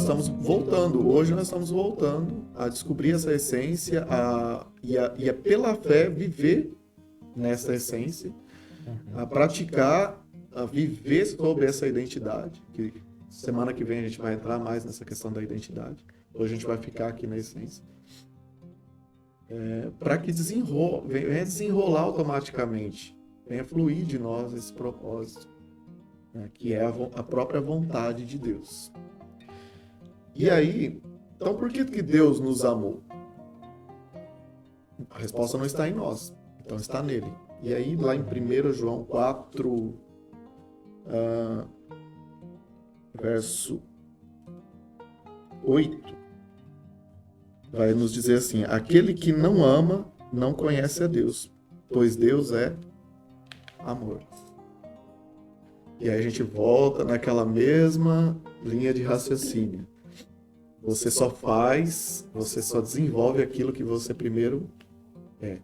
estamos voltando, hoje nós estamos voltando a descobrir essa essência e a pela fé viver nessa essência, a praticar, a viver sobre essa identidade, que semana que vem a gente vai entrar mais nessa questão da identidade. Hoje a gente vai ficar aqui na essência. Para que venha desenrolar automaticamente, venha fluir de nós esse propósito, né, que é a própria vontade de Deus. E aí, então por que Deus nos amou? A resposta não está em nós, então está nele. E aí, lá em 1 João 4, verso 8, vai nos dizer assim: aquele que não ama não conhece a Deus, pois Deus é amor. E aí a gente volta naquela mesma linha de raciocínio. Você só desenvolve aquilo que você primeiro é.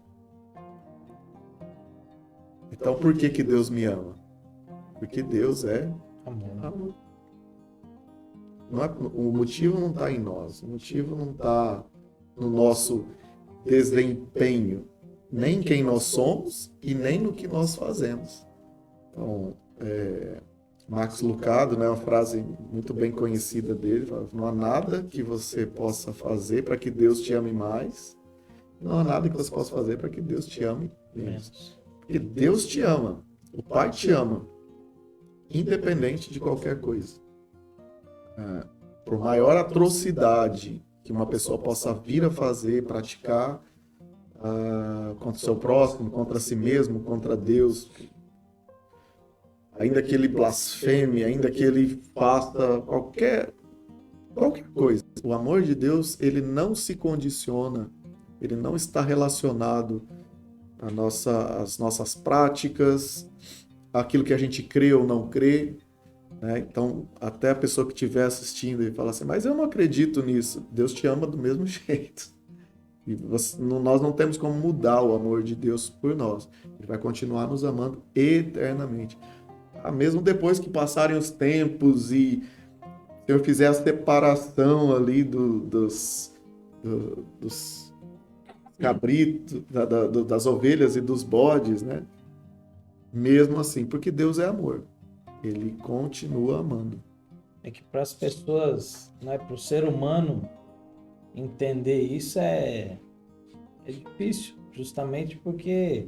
Então por que Deus me ama? Porque Deus é amor. O motivo não está em nós, o motivo não está no nosso desempenho, nem em quem nós somos e nem no que nós fazemos. Então, Max Lucado, né, uma frase muito bem conhecida dele, fala: não há nada que você possa fazer para que Deus te ame mais, não há nada que você possa fazer para que Deus te ame menos. Porque Deus te ama, o Pai te ama, independente de qualquer coisa. Por maior atrocidade que uma pessoa possa vir a fazer, praticar contra o seu próximo, contra si mesmo, contra Deus, ainda que ele blasfeme, ainda que ele faça qualquer coisa, o amor de Deus, ele não se condiciona, ele não está relacionado às nossas práticas, àquilo que a gente crê ou não crê, né? Então, até a pessoa que estiver assistindo e falar assim: mas eu não acredito nisso. Deus te ama do mesmo jeito. E nós não temos como mudar o amor de Deus por nós. Ele vai continuar nos amando eternamente. Mesmo depois que passarem os tempos e se eu fizer a separação ali dos cabritos, das ovelhas e dos bodes, né? Mesmo assim, porque Deus é amor. Ele continua amando. É que para as pessoas, né, para o ser humano entender isso é difícil, justamente porque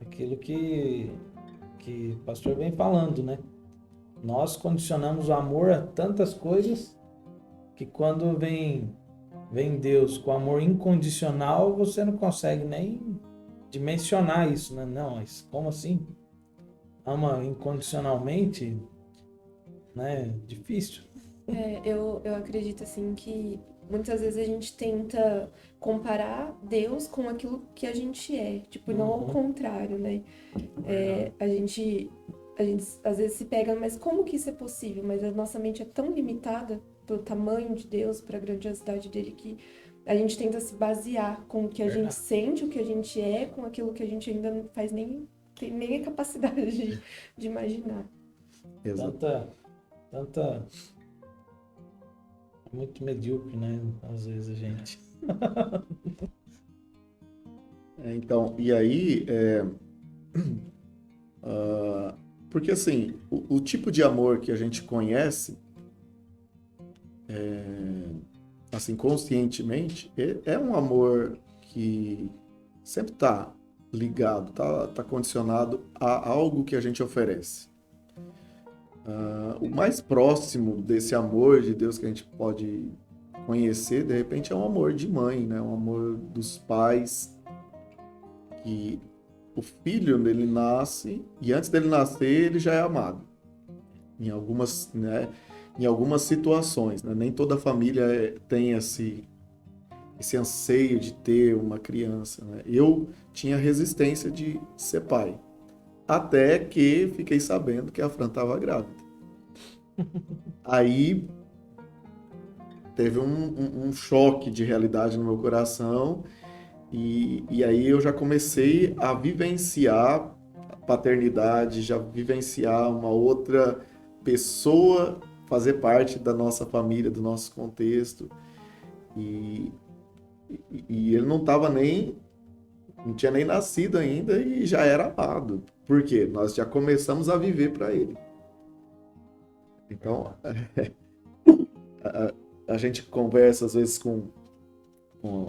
aquilo que o pastor vem falando, né? Nós condicionamos o amor a tantas coisas que quando vem Deus com amor incondicional, você não consegue nem dimensionar isso, né? Não, mas como assim? Ama incondicionalmente, né? Difícil. Eu acredito assim que muitas vezes a gente tenta comparar Deus com aquilo que a gente é, tipo, não ao contrário, né? A gente às vezes se pega, mas como que isso é possível? Mas a nossa mente é tão limitada pelo tamanho de Deus, para a grandiosidade dele, que a gente tenta se basear com o que a gente sente, o que a gente é, com aquilo que a gente ainda não faz tem nem a capacidade de imaginar. Tanta muito medíocre, né? Às vezes a gente. Então, e aí, porque assim, o tipo de amor que a gente conhece, assim, conscientemente, é um amor que sempre está ligado, tá condicionado a algo que a gente oferece. O mais próximo desse amor de Deus que a gente pode conhecer, de repente, é um amor de mãe, né? Um amor dos pais, que o filho dele nasce e antes dele nascer ele já é amado. Em algumas situações, né? Nem toda família tem esse anseio de ter uma criança, né? Eu tinha resistência de ser pai, até que fiquei sabendo que a Fran estava grávida. Aí teve um choque de realidade no meu coração e aí eu já comecei a vivenciar a paternidade, já vivenciar uma outra pessoa fazer parte da nossa família, do nosso contexto. E ele não tinha nem nascido ainda e já era amado. Por quê? Nós já começamos a viver para ele. Então, a gente conversa às vezes com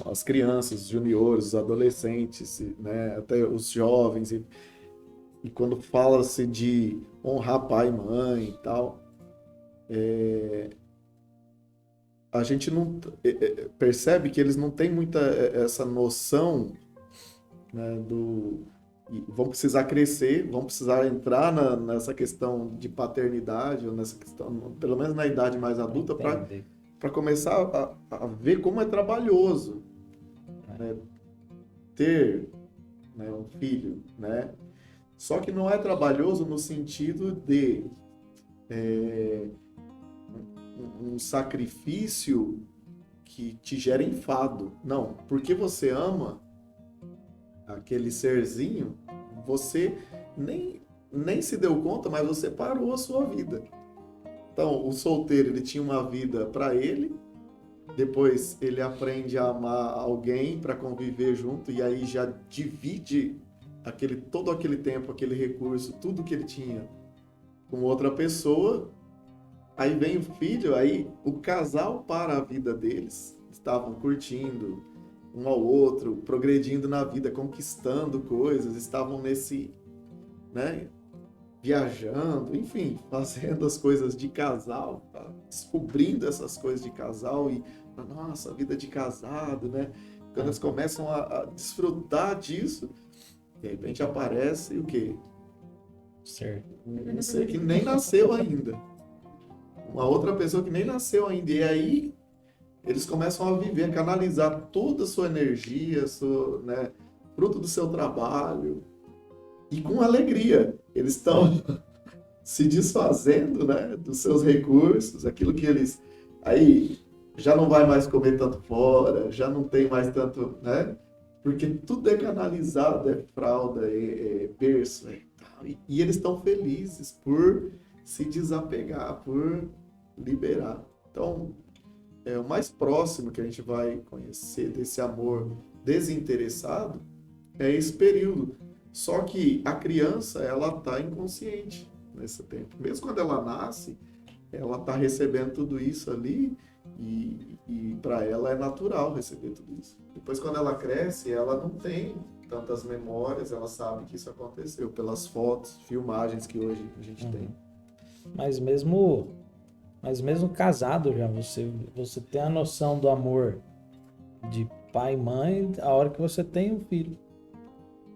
as crianças, os juniores, os adolescentes, né, até os jovens, e quando fala-se de honrar pai e mãe e tal, a gente não percebe que eles não têm muita essa noção, né, vão precisar crescer, vão precisar entrar nessa questão de paternidade, ou nessa questão, pelo menos na idade mais adulta, para começar a ver como é trabalhoso, né, ter, né, um filho, né? Só que não é trabalhoso no sentido de um sacrifício que te gera enfado. Não, porque você ama aquele serzinho, você nem se deu conta, mas você parou a sua vida. Então, o solteiro, ele tinha uma vida para ele, depois ele aprende a amar alguém para conviver junto, e aí já divide todo aquele tempo, aquele recurso, tudo que ele tinha com outra pessoa. Aí vem o filho, aí o casal para a vida deles, estavam curtindo um ao outro, progredindo na vida, conquistando coisas, estavam né, viajando, enfim, fazendo as coisas de casal, tá? Descobrindo essas coisas de casal e, nossa, vida de casado, né? Quando eles começam a desfrutar disso, de repente aparece o quê? Certo. Um ser que nem nasceu ainda. Uma outra pessoa que nem nasceu ainda. E aí eles começam a viver, a canalizar toda a sua energia, né, fruto do seu trabalho, e com alegria. Eles estão se desfazendo, né, dos seus recursos, aquilo que eles... Aí já não vai mais comer tanto fora, já não tem mais tanto, né? Porque tudo é canalizado, é fralda, é berço, e eles estão felizes por se desapegar, por liberar. Então, o mais próximo que a gente vai conhecer desse amor desinteressado é esse período. Só que a criança, ela está inconsciente nesse tempo. Mesmo quando ela nasce, ela está recebendo tudo isso ali e para ela é natural receber tudo isso. Depois, quando ela cresce, ela não tem tantas memórias, ela sabe que isso aconteceu pelas fotos, filmagens que hoje a gente tem. Mas mesmo casado já, você tem a noção do amor de pai e mãe a hora que você tem um filho.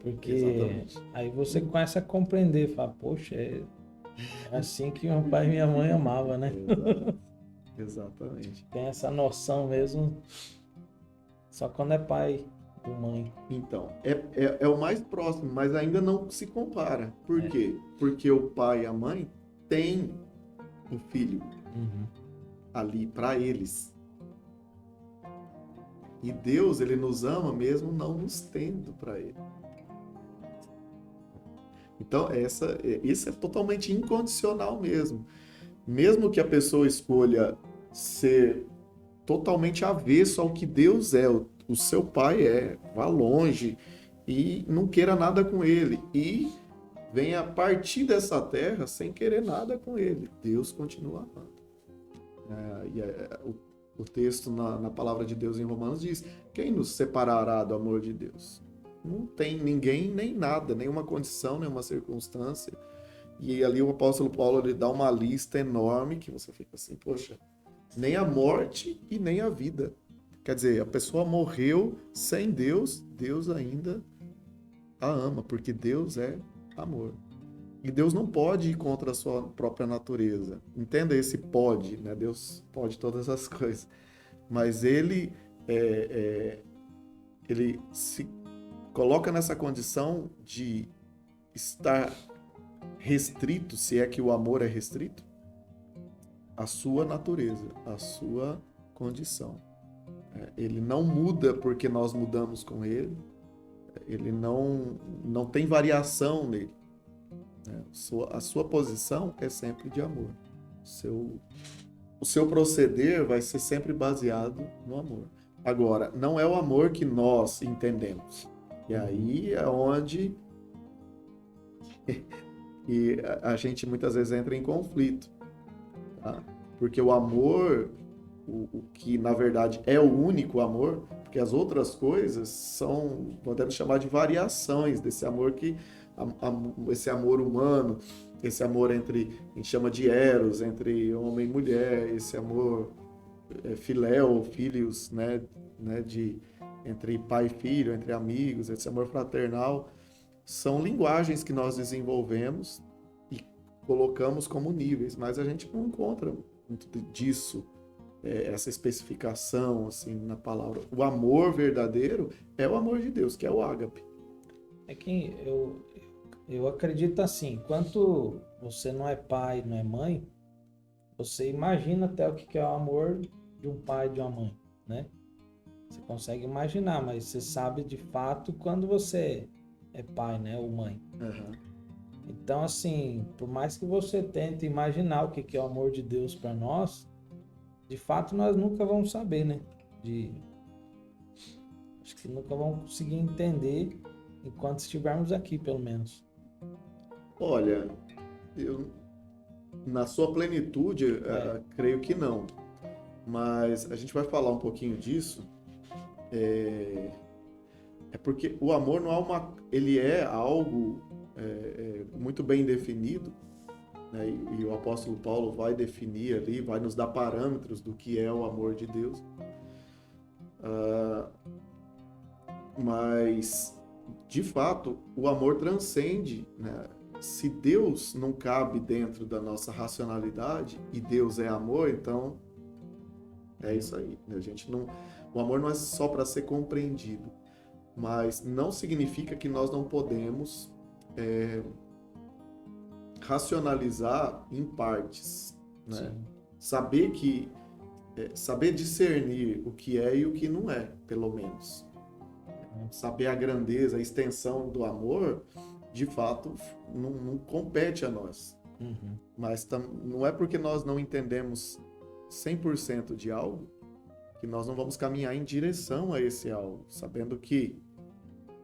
Porque exatamente. Aí você começa a compreender, fala, poxa, é assim que meu pai e minha mãe amavam, né? Exatamente. Tem essa noção mesmo só quando é pai ou mãe. Então, é o mais próximo, mas ainda não se compara. Por quê? Porque o pai e a mãe têm um filho ali para eles. E Deus, ele nos ama mesmo não nos tendo para ele. Então, isso é totalmente incondicional mesmo. Mesmo que a pessoa escolha ser totalmente avesso ao que Deus é, o seu pai vá longe e não queira nada com ele. E venha partir dessa terra sem querer nada com ele. Deus continua amando. O texto na palavra de Deus em Romanos diz: quem nos separará do amor de Deus? Não tem ninguém, nem nada, nenhuma condição, nenhuma circunstância. E ali o apóstolo Paulo, ele dá uma lista enorme que você fica assim, poxa, nem a morte e nem a vida. Quer dizer, a pessoa morreu sem Deus, Deus ainda a ama, porque Deus é amor. E Deus não pode ir contra a sua própria natureza. Entenda esse pode, né? Deus pode todas as coisas. Mas ele se coloca nessa condição de estar restrito, se é que o amor é restrito, à sua natureza, à sua condição. Ele não muda porque nós mudamos com ele. Ele não tem variação nele. A sua posição é sempre de amor. O seu proceder vai ser sempre baseado no amor. Agora, não é o amor que nós entendemos. E aí é onde e a gente muitas vezes entra em conflito. Tá? Porque o amor, o que na verdade é o único amor, porque as outras coisas são, podemos chamar de variações desse amor esse amor humano, esse amor entre, a gente chama de eros, entre homem e mulher, esse amor filéu, filhos, né, entre pai e filho, entre amigos, esse amor fraternal, são linguagens que nós desenvolvemos e colocamos como níveis, mas a gente não encontra muito disso, essa especificação assim na palavra. O amor verdadeiro é o amor de Deus, que é o ágape. É que eu acredito assim, enquanto você não é pai, não é mãe, você imagina até o que é o amor de um pai e de uma mãe, né? Você consegue imaginar, mas você sabe de fato quando você é pai, né, ou mãe. Uhum. Então, assim, por mais que você tente imaginar o que é o amor de Deus para nós, de fato nós nunca vamos saber, né? Acho que nunca vamos conseguir entender enquanto estivermos aqui, pelo menos. Olha, na sua plenitude, creio que não. Mas a gente vai falar um pouquinho disso. Porque o amor não é ele é algo muito bem definido, né? E o apóstolo Paulo vai definir ali, vai nos dar parâmetros do que é o amor de Deus. Mas, de fato, o amor transcende, né? Se Deus não cabe dentro da nossa racionalidade e Deus é amor, então é isso aí. Né? O amor não é só para ser compreendido, mas não significa que nós não podemos racionalizar em partes, né? Saber discernir o que é e o que não é, pelo menos. Saber a grandeza, a extensão do amor, de fato, não compete a nós. Uhum. Mas não é porque nós não entendemos 100% de algo que nós não vamos caminhar em direção a esse algo, sabendo que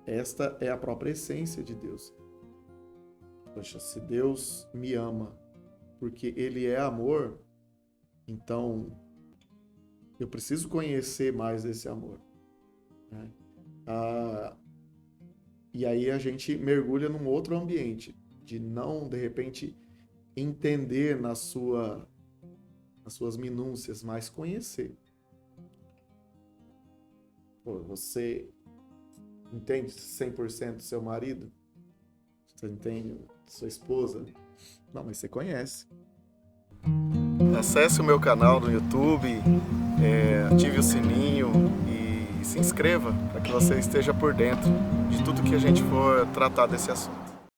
esta é a própria essência de Deus. Poxa, se Deus me ama porque Ele é amor, então eu preciso conhecer mais esse amor. Né? E aí a gente mergulha num outro ambiente, de não, de repente, entender nas suas minúcias, mas conhecer. Pô, você entende 100% do seu marido? Você entende sua esposa? Não, mas você conhece. Acesse o meu canal no YouTube, ative o sininho e se inscreva para que você esteja por dentro de tudo que a gente for tratar desse assunto.